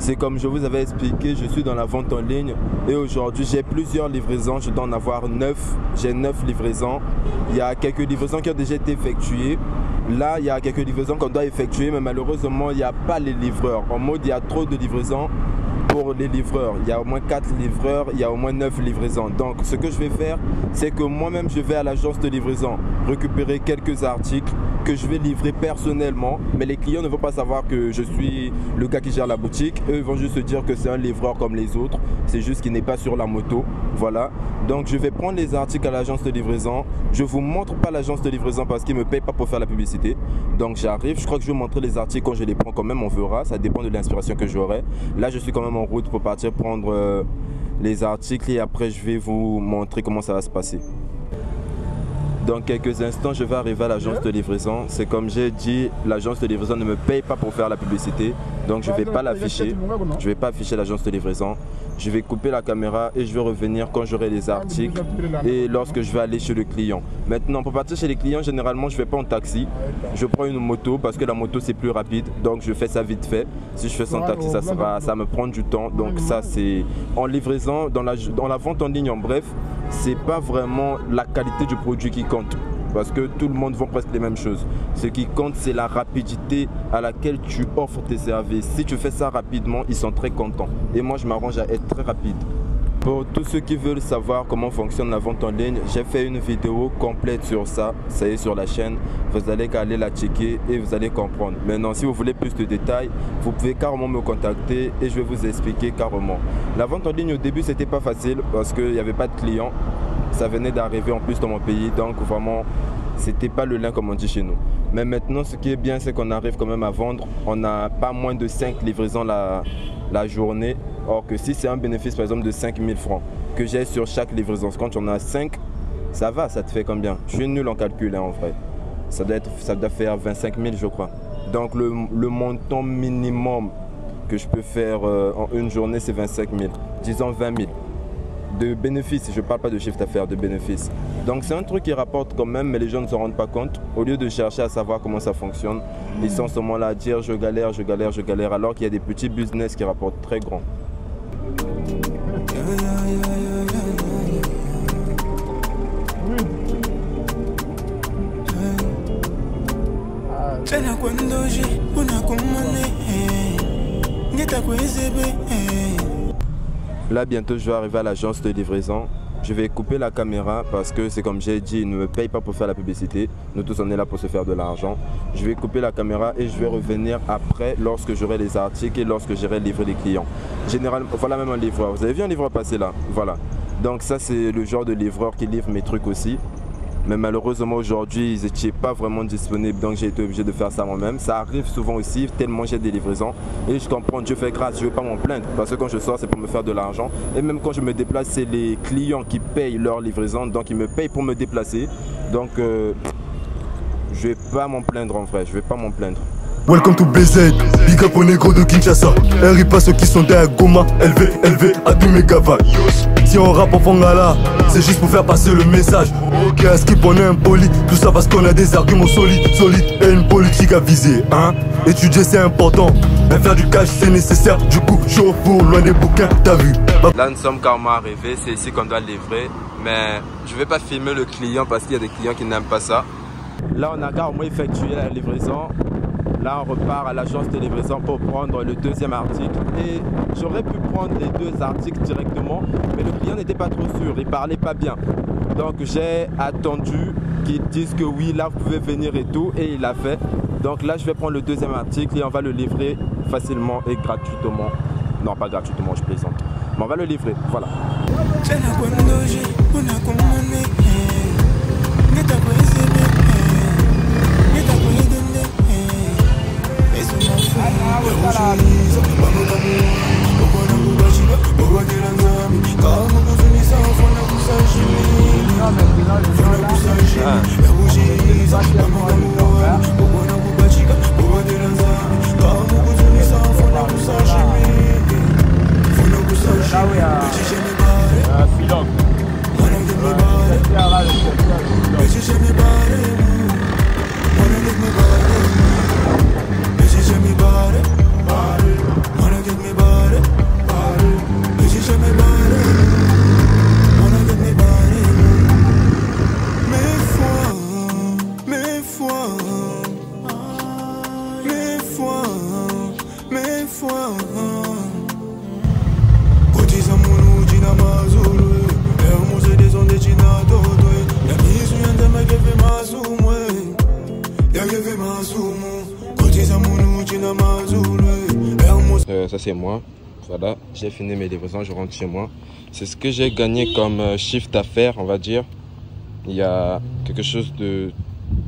C'est comme je vous avais expliqué, je suis dans la vente en ligne et aujourd'hui j'ai plusieurs livraisons, je dois en avoir 9, j'ai 9 livraisons. Il y a quelques livraisons qui ont déjà été effectuées. Là, il y a quelques livraisons qu'on doit effectuer, mais malheureusement, il n'y a pas les livreurs. En mode, il y a trop de livraisons pour les livreurs. Il y a au moins 4 livreurs, il y a au moins 9 livraisons. Donc, ce que je vais faire, c'est que moi-même, je vais à l'agence de livraison récupérer quelques articles que je vais livrer personnellement. Mais les clients ne vont pas savoir que je suis le gars qui gère la boutique. Eux, ils vont juste se dire que c'est un livreur comme les autres. C'est juste qu'il n'est pas sur la moto. Voilà. Donc, je vais prendre les articles à l'agence de livraison. Je ne vous montre pas l'agence de livraison parce qu'ils ne me payent pas pour faire la publicité. Donc, j'arrive. Je crois que je vais vous montrer les articles quand je les prends quand même. On verra. Ça dépend de l'inspiration que j'aurai. Là, je suis quand même en route pour partir prendre les articles et après, je vais vous montrer comment ça va se passer. Dans quelques instants, je vais arriver à l'agence de livraison. C'est comme j'ai dit, l'agence de livraison ne me paye pas pour faire la publicité. Donc, je ne vais pas l'afficher. Je ne vais pas afficher l'agence de livraison. Je vais couper la caméra et je vais revenir quand j'aurai les articles et lorsque je vais aller chez le client. Maintenant, pour partir chez les clients, généralement, je ne vais pas en taxi. Je prends une moto parce que la moto, c'est plus rapide. Donc, je fais ça vite fait. Si je fais ça en taxi, ça va me prendre du temps. Donc, ça, c'est en livraison, dans la vente en ligne, en bref, c'est pas vraiment la qualité du produit qui compte. Parce que tout le monde vend presque les mêmes choses. Ce qui compte, c'est la rapidité à laquelle tu offres tes services. Si tu fais ça rapidement, ils sont très contents. Et moi, je m'arrange à être très rapide. Pour tous ceux qui veulent savoir comment fonctionne la vente en ligne, j'ai fait une vidéo complète sur ça. Ça y est, sur la chaîne. Vous allez aller la checker et vous allez comprendre. Maintenant, si vous voulez plus de détails, vous pouvez carrément me contacter et je vais vous expliquer carrément. La vente en ligne, au début, c'était pas facile parce qu'il n'y avait pas de clients. Ça venait d'arriver en plus dans mon pays, donc vraiment, c'était pas le lin comme on dit chez nous. Mais maintenant, ce qui est bien, c'est qu'on arrive quand même à vendre. On n'a pas moins de 5 livraisons la journée. Or que si c'est un bénéfice, par exemple, de 5 000 francs que j'ai sur chaque livraison, quand on a 5, ça va, ça te fait combien? Je suis nul en calcul, hein, en vrai. Ça doit faire 25 000, je crois. Donc, le montant minimum que je peux faire en une journée, c'est 25 000. Disons 20 000. De bénéfices, je ne parle pas de chiffre d'affaires, de bénéfices. Donc c'est un truc qui rapporte quand même, mais les gens ne s'en rendent pas compte. Au lieu de chercher à savoir comment ça fonctionne, ils sont seulement là à dire je galère, je galère, je galère, alors qu'il y a des petits business qui rapportent très grand. Là, bientôt, je vais arriver à l'agence de livraison. Je vais couper la caméra parce que c'est comme j'ai dit, ils ne me payent pas pour faire la publicité. Nous tous, on est là pour se faire de l'argent. Je vais couper la caméra et je vais revenir après lorsque j'aurai les articles et lorsque j'irai livrer les clients. Généralement, voilà même un livreur. Vous avez vu un livreur passer là? Voilà. Donc ça, c'est le genre de livreur qui livre mes trucs aussi. Mais malheureusement aujourd'hui ils n'étaient pas vraiment disponibles, donc j'ai été obligé de faire ça moi-même. Ça arrive souvent aussi, tellement j'ai des livraisons. Et je comprends, Dieu fait grâce, je ne veux pas m'en plaindre. Parce que quand je sors, c'est pour me faire de l'argent. Et même quand je me déplace, c'est les clients qui payent leur livraison. Donc ils me payent pour me déplacer. Donc je ne vais pas m'en plaindre en vrai, je ne vais pas m'en plaindre. Welcome to BZ, big up au négro de Kinshasa. Un rip à ceux qui sont derrière Goma, élevé à tous mes gavas. Si on rappe en Fangala, c'est juste pour faire passer le message. Ok, à skip on est impoli, tout ça parce qu'on a des arguments solides et une politique à viser, hein. Étudier c'est important, mais faire du cash c'est nécessaire. Du coup, chaud pour loin des bouquins, t'as vu. Là nous sommes carrément arrivés, c'est ici qu'on doit livrer. Mais je ne vais pas filmer le client parce qu'il y a des clients qui n'aiment pas ça. Là on a carrément effectué la livraison. Là, on repart à l'agence de livraison pour prendre le deuxième article. Et j'aurais pu prendre les 2 articles directement, mais le client n'était pas trop sûr, il parlait pas bien. Donc j'ai attendu qu'ils disent que oui, là vous pouvez venir et tout, et il l'a fait. Donc là, je vais prendre le deuxième article et on va le livrer facilement et gratuitement. Non, pas gratuitement, je plaisante. Mais on va le livrer, voilà. Wanna get me by Ça c'est moi, voilà, j'ai fini mes livraisons, je rentre chez moi. C'est ce que j'ai gagné comme chiffre d'affaires, on va dire. Il y a quelque chose de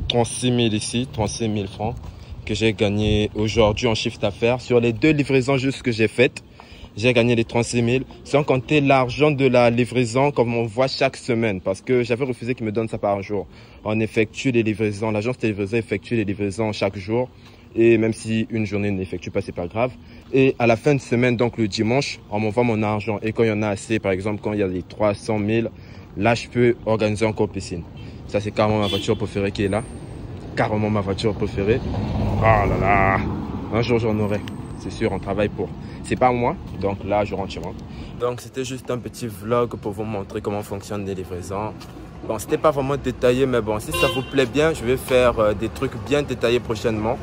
36 000 ici, 36 000 francs que j'ai gagné aujourd'hui en chiffre d'affaires. Sur les 2 livraisons juste que j'ai faites, j'ai gagné les 36 000, sans compter l'argent de la livraison comme on voit chaque semaine. Parce que j'avais refusé qu'ils me donnent ça par jour. On effectue les livraisons, l'agence de livraison effectue les livraisons chaque jour. Et même si une journée n'effectue pas, c'est pas grave. Et à la fin de semaine, donc le dimanche, on m'envoie mon argent. Et quand il y en a assez, par exemple, quand il y a les 300 000, là, je peux organiser encore piscine. Ça, c'est carrément ma voiture préférée qui est là. Carrément ma voiture préférée. Oh là là. Un jour, j'en aurai. C'est sûr, on travaille pour. C'est pas moi. Donc là, je rentre chez moi. Donc, c'était juste un petit vlog pour vous montrer comment fonctionnent les livraisons. Bon, c'était pas vraiment détaillé, mais bon, si ça vous plaît bien, je vais faire des trucs bien détaillés prochainement.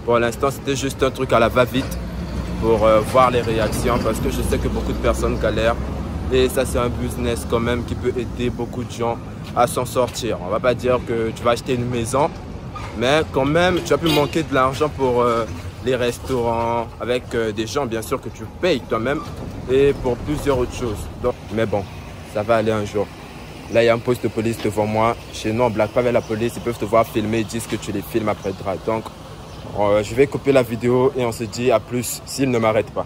Pour l'instant, c'était juste un truc à la va-vite pour voir les réactions parce que je sais que beaucoup de personnes galèrent et ça, c'est un business quand même qui peut aider beaucoup de gens à s'en sortir. On va pas dire que tu vas acheter une maison, mais quand même, tu as pu manquer de l'argent pour les restaurants avec des gens, bien sûr, que tu payes toi-même et pour plusieurs autres choses. Donc, mais bon, ça va aller un jour. Là, il y a un poste de police devant moi. Chez nous, on ne blague pas avec la police. Ils peuvent te voir filmer, ils disent que tu les filmes après le drap. Donc, je vais couper la vidéo et on se dit à plus s'il ne m'arrête pas.